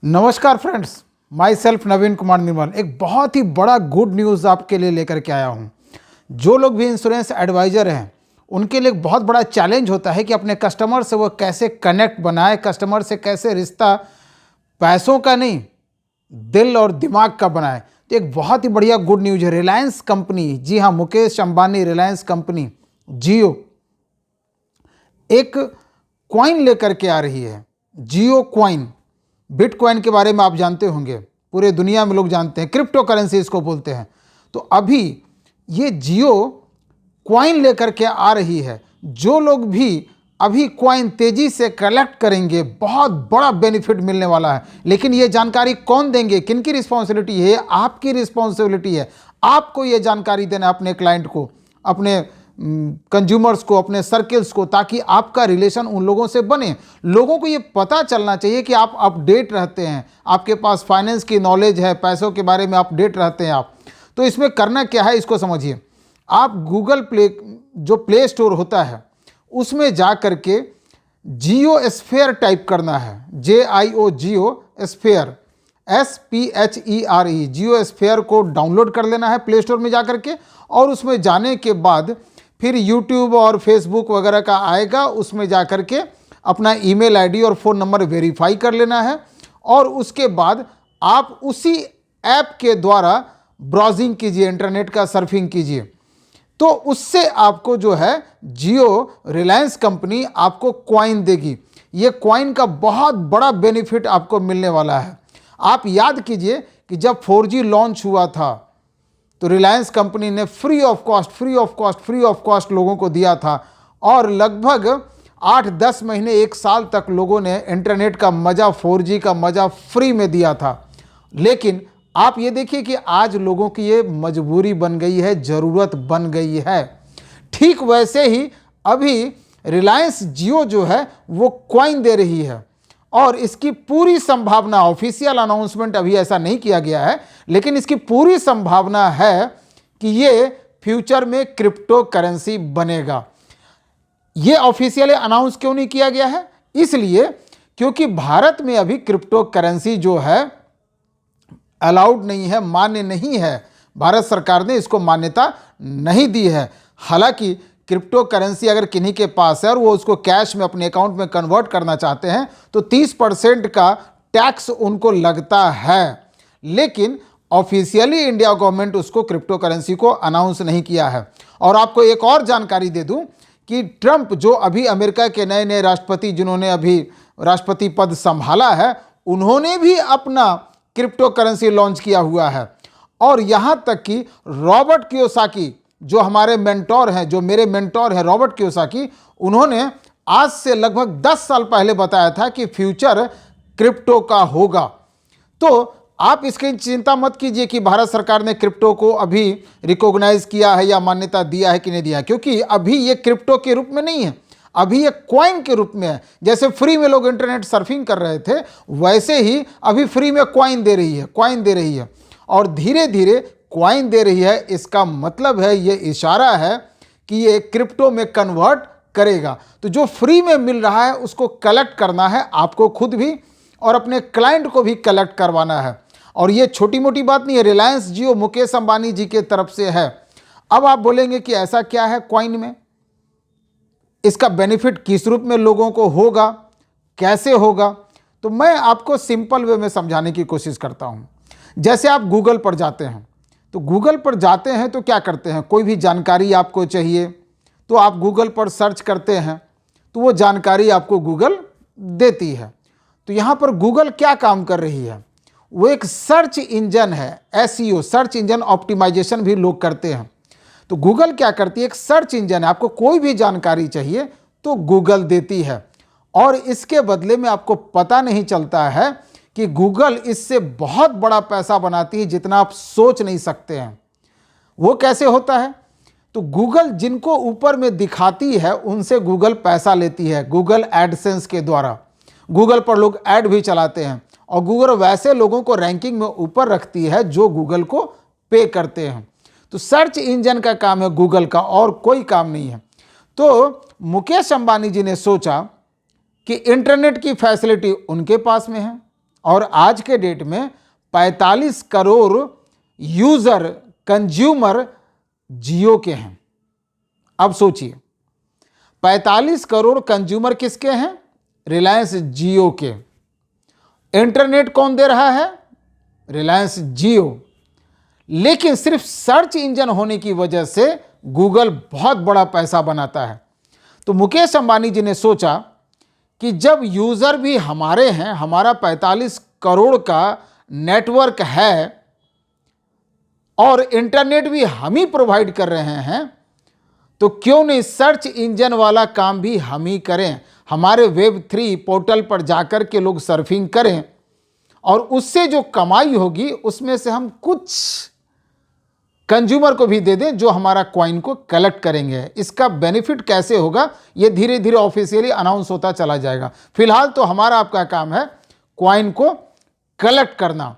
नमस्कार friends, my self नवीन कुमार निर्मल एक बहुत ही बड़ा गुड न्यूज़ आपके लिए लेकर के आया हूँ। जो लोग भी इंश्योरेंस एडवाइज़र हैं उनके लिए एक बहुत बड़ा चैलेंज होता है कि अपने कस्टमर से वो कैसे कनेक्ट बनाए, कस्टमर से कैसे रिश्ता पैसों का नहीं दिल और दिमाग का बनाए। तो एक बहुत ही बढ़िया गुड न्यूज़ है। रिलायंस कंपनी, जी हाँ, मुकेश अंबानी रिलायंस कंपनी जियो एक कॉइन लेकर के आ रही है, जियो कॉइन। बिटकॉइन के बारे में आप जानते होंगे, पूरे दुनिया में लोग जानते हैं, क्रिप्टो करेंसी इसको बोलते हैं। तो अभी ये जियो कॉइन लेकर के आ रही है। जो लोग भी अभी कॉइन तेजी से कलेक्ट करेंगे बहुत बड़ा बेनिफिट मिलने वाला है। लेकिन ये जानकारी कौन देंगे, किनकी रिस्पॉन्सिबिलिटी है? आपकी रिस्पॉन्सिबिलिटी है। आपको ये जानकारी देना अपने क्लाइंट को, अपने कंज्यूमर्स को, अपने सर्कल्स को, ताकि आपका रिलेशन उन लोगों से बने। लोगों को ये पता चलना चाहिए कि आप अपडेट रहते हैं, आपके पास फाइनेंस की नॉलेज है, पैसों के बारे में अपडेट रहते हैं आप। तो इसमें करना क्या है, इसको समझिए। आप गूगल प्ले, जो प्ले स्टोर होता है, उसमें जा करके जियो स्फेयर टाइप करना है, JIO जियो स्फेयर, SPHERE, जियो स्फेयर को डाउनलोड कर लेना है प्ले स्टोर में जा करके। और उसमें जाने के बाद फिर यूट्यूब और फेसबुक वगैरह का आएगा, उसमें जा कर के अपना ईमेल आईडी और फ़ोन नंबर वेरीफाई कर लेना है। और उसके बाद आप उसी ऐप के द्वारा ब्राउजिंग कीजिए, इंटरनेट का सर्फिंग कीजिए। तो उससे आपको जो है जियो रिलायंस कंपनी आपको कॉइन देगी। ये कॉइन का बहुत बड़ा बेनिफिट आपको मिलने वाला है। आप याद कीजिए कि जब 4G लॉन्च हुआ था तो रिलायंस कंपनी ने फ्री ऑफ कॉस्ट लोगों को दिया था। और लगभग 8-10 महीने, 1 साल तक लोगों ने इंटरनेट का मज़ा, 4G का मज़ा फ्री में दिया था। लेकिन आप ये देखिए कि आज लोगों की ये मजबूरी बन गई है, ज़रूरत बन गई है। ठीक वैसे ही अभी रिलायंस जियो जो है वो कॉइन दे रही है। और इसकी पूरी संभावना, ऑफिशियल अनाउंसमेंट अभी ऐसा नहीं किया गया है, लेकिन इसकी पूरी संभावना है कि ये फ्यूचर में क्रिप्टो करेंसी बनेगा। ये ऑफिशियली अनाउंस क्यों नहीं किया गया है? इसलिए क्योंकि भारत में अभी क्रिप्टो करेंसी जो है अलाउड नहीं है, मान्य नहीं है। भारत सरकार ने इसको मान्यता नहीं दी है। हालांकि क्रिप्टो करेंसी अगर किन्हीं के पास है और वो उसको कैश में अपने अकाउंट में कन्वर्ट करना चाहते हैं तो 30% का टैक्स उनको लगता है। लेकिन ऑफिशियली इंडिया गवर्नमेंट उसको, क्रिप्टो करेंसी को अनाउंस नहीं किया है। और आपको एक और जानकारी दे दूं कि ट्रंप, जो अभी अमेरिका के नए नए राष्ट्रपति, जिन्होंने अभी राष्ट्रपति पद संभाला है, उन्होंने भी अपना क्रिप्टो करेंसी लॉन्च किया हुआ है। और यहां तक कि रॉबर्ट कियोसाकी, जो हमारे मेंटोर हैं, जो मेरे मेंटोर हैं रॉबर्ट कियोसाकी, उन्होंने आज से लगभग 10 साल पहले बताया था कि फ्यूचर क्रिप्टो का होगा। तो आप इसकी चिंता मत कीजिए कि भारत सरकार ने क्रिप्टो को अभी रिकॉग्नाइज किया है या मान्यता दिया है कि नहीं दिया है, क्योंकि अभी ये क्रिप्टो के रूप में नहीं है, अभी ये कॉइन के रूप में है। जैसे फ्री में लोग इंटरनेट सर्फिंग कर रहे थे, वैसे ही अभी फ्री में कॉइन दे रही है, और धीरे धीरे कॉइन दे रही है। इसका मतलब है, ये इशारा है कि ये क्रिप्टो में कन्वर्ट करेगा। तो जो फ्री में मिल रहा है उसको कलेक्ट करना है आपको खुद भी, और अपने क्लाइंट को भी कलेक्ट करवाना है। और ये छोटी मोटी बात नहीं है, रिलायंस जियो मुकेश अंबानी जी के तरफ से है। अब आप बोलेंगे कि ऐसा क्या है कॉइन में, इसका बेनिफिट किस रूप में लोगों को होगा, कैसे होगा? तो मैं आपको सिंपल वे में समझाने की कोशिश करता हूं। जैसे आप गूगल पर जाते हैं, तो गूगल पर जाते हैं तो क्या करते हैं, कोई भी जानकारी आपको चाहिए तो आप गूगल पर सर्च करते हैं, तो वो जानकारी आपको गूगल देती है। तो यहाँ पर गूगल क्या काम कर रही है? वो एक सर्च इंजन है, SEO, सर्च इंजन ऑप्टिमाइजेशन भी लोग करते हैं। तो गूगल क्या करती है, एक सर्च इंजन है। आपको कोई भी जानकारी चाहिए तो गूगल देती है, और इसके बदले में आपको पता नहीं चलता है कि गूगल इससे बहुत बड़ा पैसा बनाती है, जितना आप सोच नहीं सकते हैं। वो कैसे होता है? तो गूगल जिनको ऊपर में दिखाती है उनसे गूगल पैसा लेती है, गूगल एडसेंस के द्वारा। गूगल पर लोग ऐड भी चलाते हैं, और गूगल वैसे लोगों को रैंकिंग में ऊपर रखती है जो गूगल को पे करते हैं। तो सर्च इंजन का काम है गूगल का, और कोई काम नहीं है। तो मुकेश अंबानी जी ने सोचा कि इंटरनेट की फैसिलिटी उनके पास में है, और आज के डेट में 45 करोड़ यूजर कंज्यूमर जियो के हैं। अब सोचिए, 45 करोड़ कंज्यूमर किसके हैं? रिलायंस जियो के। इंटरनेट कौन दे रहा है? रिलायंस जियो। लेकिन सिर्फ सर्च इंजन होने की वजह से गूगल बहुत बड़ा पैसा बनाता है। तो मुकेश अंबानी जी ने सोचा कि जब यूजर भी हमारे हैं, हमारा 45 करोड़ का नेटवर्क है और इंटरनेट भी हम ही प्रोवाइड कर रहे हैं, तो क्यों नहीं सर्च इंजन वाला काम भी हम ही करें। हमारे Web3 पोर्टल पर जाकर के लोग सर्फिंग करें और उससे जो कमाई होगी उसमें से हम कुछ कंज्यूमर को भी दे दें जो हमारा कॉइन को कलेक्ट करेंगे। इसका बेनिफिट कैसे होगा ये धीरे धीरे ऑफिशियली अनाउंस होता चला जाएगा। फिलहाल तो हमारा आपका काम है कॉइन को कलेक्ट करना।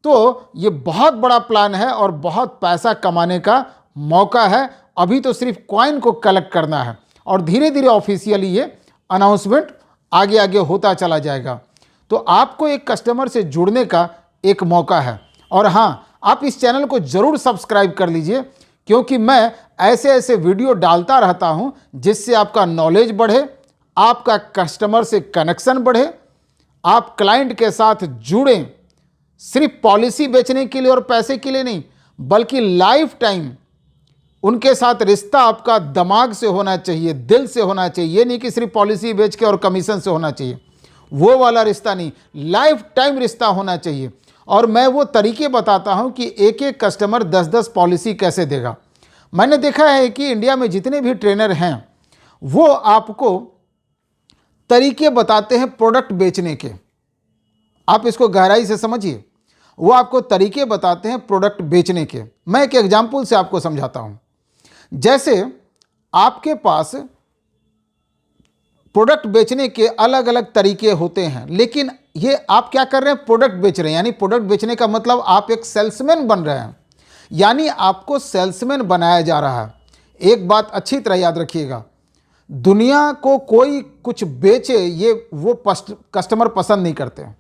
तो ये बहुत बड़ा प्लान है और बहुत पैसा कमाने का मौका है। अभी तो सिर्फ कॉइन को कलेक्ट करना है और धीरे धीरे ऑफिशियली ये अनाउंसमेंट आगे आगे होता चला जाएगा। तो आपको एक कस्टमर से जुड़ने का एक मौका है। और हाँ, आप इस चैनल को जरूर सब्सक्राइब कर लीजिए, क्योंकि मैं ऐसे ऐसे वीडियो डालता रहता हूं जिससे आपका नॉलेज बढ़े, आपका कस्टमर से कनेक्शन बढ़े, आप क्लाइंट के साथ जुड़ें। सिर्फ पॉलिसी बेचने के लिए और पैसे के लिए नहीं, बल्कि लाइफ टाइम उनके साथ रिश्ता आपका दिमाग से होना चाहिए, दिल से होना चाहिए। ये नहीं कि सिर्फ पॉलिसी बेच के और कमीशन से होना चाहिए, वो वाला रिश्ता नहीं, लाइफ टाइम रिश्ता होना चाहिए। और मैं वो तरीके बताता हूं कि एक एक कस्टमर 10-10 पॉलिसी कैसे देगा। मैंने देखा है कि इंडिया में जितने भी ट्रेनर हैं वो आपको तरीके बताते हैं प्रोडक्ट बेचने के। आप इसको गहराई से समझिए, वो आपको तरीके बताते हैं प्रोडक्ट बेचने के। मैं एक एग्जाम्पल से आपको समझाता हूं। जैसे आपके पास प्रोडक्ट बेचने के अलग अलग तरीके होते हैं, लेकिन ये आप क्या कर रहे हैं? प्रोडक्ट बेच रहे हैं। यानी प्रोडक्ट बेचने का मतलब आप एक सेल्समैन बन रहे हैं, यानी आपको सेल्समैन बनाया जा रहा है। एक बात अच्छी तरह याद रखिएगा, दुनिया को कोई कुछ बेचे ये वो कस्टमर पसंद नहीं करते हैं।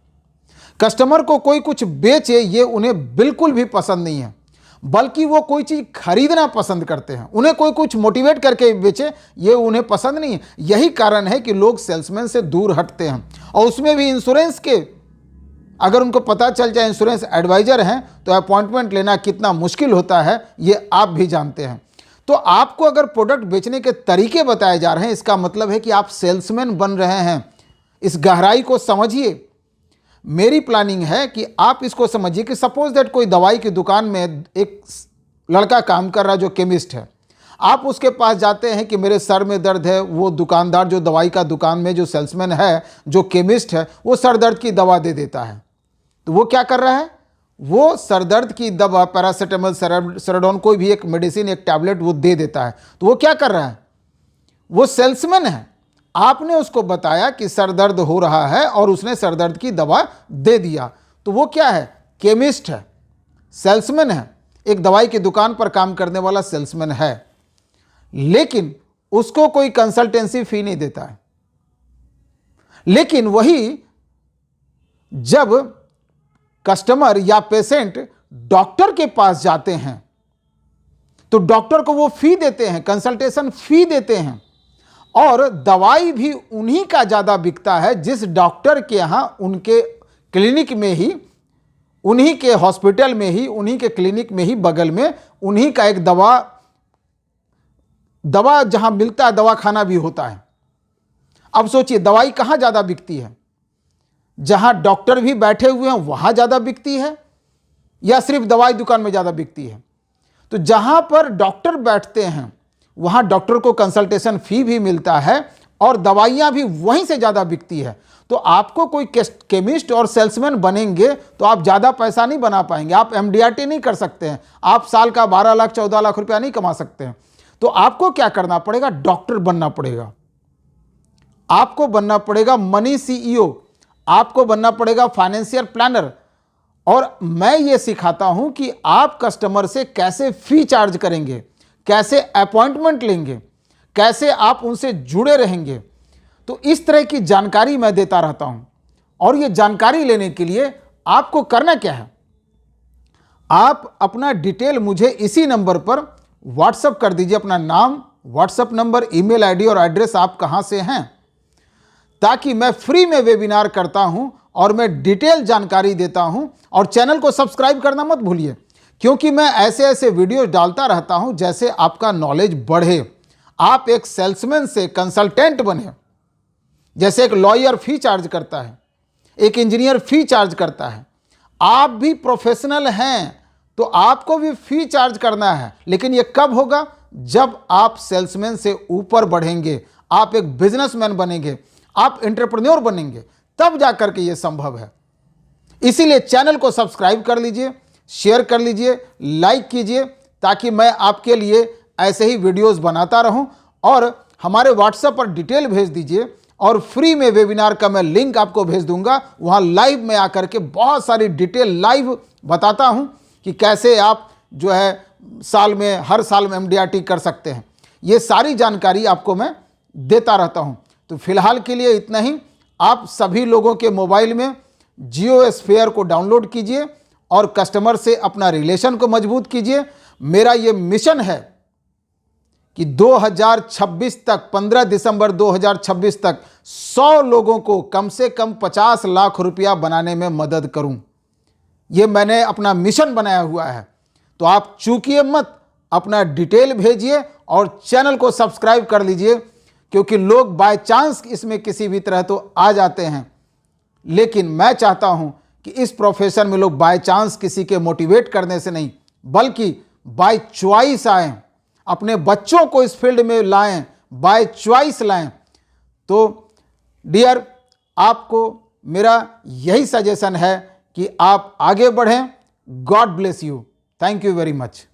कस्टमर को कोई कुछ बेचे ये उन्हें बिल्कुल भी पसंद नहीं है, बल्कि वो कोई चीज़ खरीदना पसंद करते हैं। उन्हें कोई कुछ मोटिवेट करके बेचे ये उन्हें पसंद नहीं है। यही कारण है कि लोग सेल्समैन से दूर हटते हैं। और उसमें भी इंश्योरेंस के, अगर उनको पता चल जाए इंश्योरेंस एडवाइजर हैं तो अपॉइंटमेंट लेना कितना मुश्किल होता है ये आप भी जानते हैं। तो आपको अगर प्रोडक्ट बेचने के तरीके बताए जा रहे हैं, इसका मतलब है कि आप सेल्समैन बन रहे हैं। इस गहराई को समझिए। मेरी प्लानिंग है कि आप इसको समझिए कि सपोज दैट कोई दवाई की दुकान में एक लड़का काम कर रहा है जो केमिस्ट है। आप उसके पास जाते हैं कि मेरे सर में दर्द है, वो दुकानदार जो दवाई का दुकान में जो सेल्समैन है, जो केमिस्ट है, वो सर दर्द की दवा दे देता है। तो वो क्या कर रहा है? वो सर दर्द की दवा, पैरासीटामोल, सेराडोन, कोई भी एक मेडिसिन, एक टैबलेट वो दे देता है। तो वो क्या कर रहा है? वो सेल्समैन है। आपने उसको बताया कि सर दर्द हो रहा है और उसने सर दर्द की दवा दे दिया। तो वो क्या है? केमिस्ट है, सेल्समैन है, एक दवाई की दुकान पर काम करने वाला सेल्समैन है। लेकिन उसको कोई कंसल्टेंसी फी नहीं देता है। लेकिन वही जब कस्टमर या पेशेंट डॉक्टर के पास जाते हैं तो डॉक्टर को वो फी देते हैं, कंसल्टेशन फी देते हैं। और दवाई भी उन्हीं का ज़्यादा बिकता है जिस डॉक्टर के यहाँ, उनके क्लिनिक में ही, उन्हीं के हॉस्पिटल में ही, उन्हीं के क्लिनिक में ही बगल में उन्हीं का एक दवा जहाँ मिलता है, दवा खाना भी होता है। अब सोचिए दवाई कहाँ ज़्यादा बिकती है? जहाँ डॉक्टर भी बैठे हुए हैं वहाँ ज़्यादा बिकती है या सिर्फ दवाई दुकान में ज़्यादा बिकती है? तो जहाँ पर डॉक्टर बैठते हैं वहाँ डॉक्टर को कंसल्टेशन फी भी मिलता है और दवाइयाँ भी वहीं से ज़्यादा बिकती है। तो आपको कोई केमिस्ट और सेल्समैन बनेंगे तो आप ज़्यादा पैसा नहीं बना पाएंगे। आप MDRT नहीं कर सकते हैं। आप साल का 12 लाख 14 लाख रुपया नहीं कमा सकते हैं। तो आपको क्या करना पड़ेगा? डॉक्टर बनना पड़ेगा। आपको बनना पड़ेगा मनी CEO, आपको बनना पड़ेगा फाइनेंशियल प्लानर। और मैं ये सिखाता हूं कि आप कस्टमर से कैसे फी चार्ज करेंगे, कैसे अपॉइंटमेंट लेंगे, कैसे आप उनसे जुड़े रहेंगे। तो इस तरह की जानकारी मैं देता रहता हूं और ये जानकारी लेने के लिए आपको करना क्या है, आप अपना डिटेल मुझे इसी नंबर पर व्हाट्सएप कर दीजिए, अपना नाम, व्हाट्सएप नंबर, ईमेल आईडी और एड्रेस, आप कहां से हैं, ताकि मैं फ्री में वेबिनार करता हूं और मैं डिटेल जानकारी देता हूं। और चैनल को सब्सक्राइब करना मत भूलिए, क्योंकि मैं ऐसे ऐसे वीडियोस डालता रहता हूं जैसे आपका नॉलेज बढ़े, आप एक सेल्समैन से कंसल्टेंट बने। जैसे एक लॉयर फी चार्ज करता है, एक इंजीनियर फी चार्ज करता है, आप भी प्रोफेशनल हैं तो आपको भी फी चार्ज करना है। लेकिन यह कब होगा, जब आप सेल्समैन से ऊपर बढ़ेंगे, आप एक बिजनेसमैन बनेंगे, आप एंटरप्रेन्योर बनेंगे, तब जाकर के यह संभव है। इसीलिए चैनल को सब्सक्राइब कर लीजिए, शेयर कर लीजिए, लाइक कीजिए, ताकि मैं आपके लिए ऐसे ही वीडियोस बनाता रहूं। और हमारे व्हाट्सएप पर डिटेल भेज दीजिए और फ्री में वेबिनार का मैं लिंक आपको भेज दूंगा। वहां लाइव में आकर के बहुत सारी डिटेल लाइव बताता हूं कि कैसे आप जो है हर साल में MDRT कर सकते हैं। ये सारी जानकारी आपको मैं देता रहता हूं। तो फिलहाल के लिए इतना ही। आप सभी लोगों के मोबाइल में जियो स्फीयर को डाउनलोड कीजिए और कस्टमर से अपना रिलेशन को मजबूत कीजिए। मेरा ये मिशन है कि 2026 तक, 15 दिसंबर 2026 तक 100 लोगों को कम से कम 50 लाख रुपया बनाने में मदद करूं। ये मैंने अपना मिशन बनाया हुआ है। तो आप चूकिए मत, अपना डिटेल भेजिए और चैनल को सब्सक्राइब कर लीजिए, क्योंकि लोग बाय चांस इसमें किसी भी तरह तो आ जाते हैं, लेकिन मैं चाहता हूं कि इस प्रोफेशन में लोग बाय चांस किसी के मोटिवेट करने से नहीं, बल्कि बाय चॉइस आएं, अपने बच्चों को इस फील्ड में लाएं, बाय चॉइस लाएं। तो डियर, आपको मेरा यही सजेशन है कि आप आगे बढ़ें। God bless you. Thank you very much.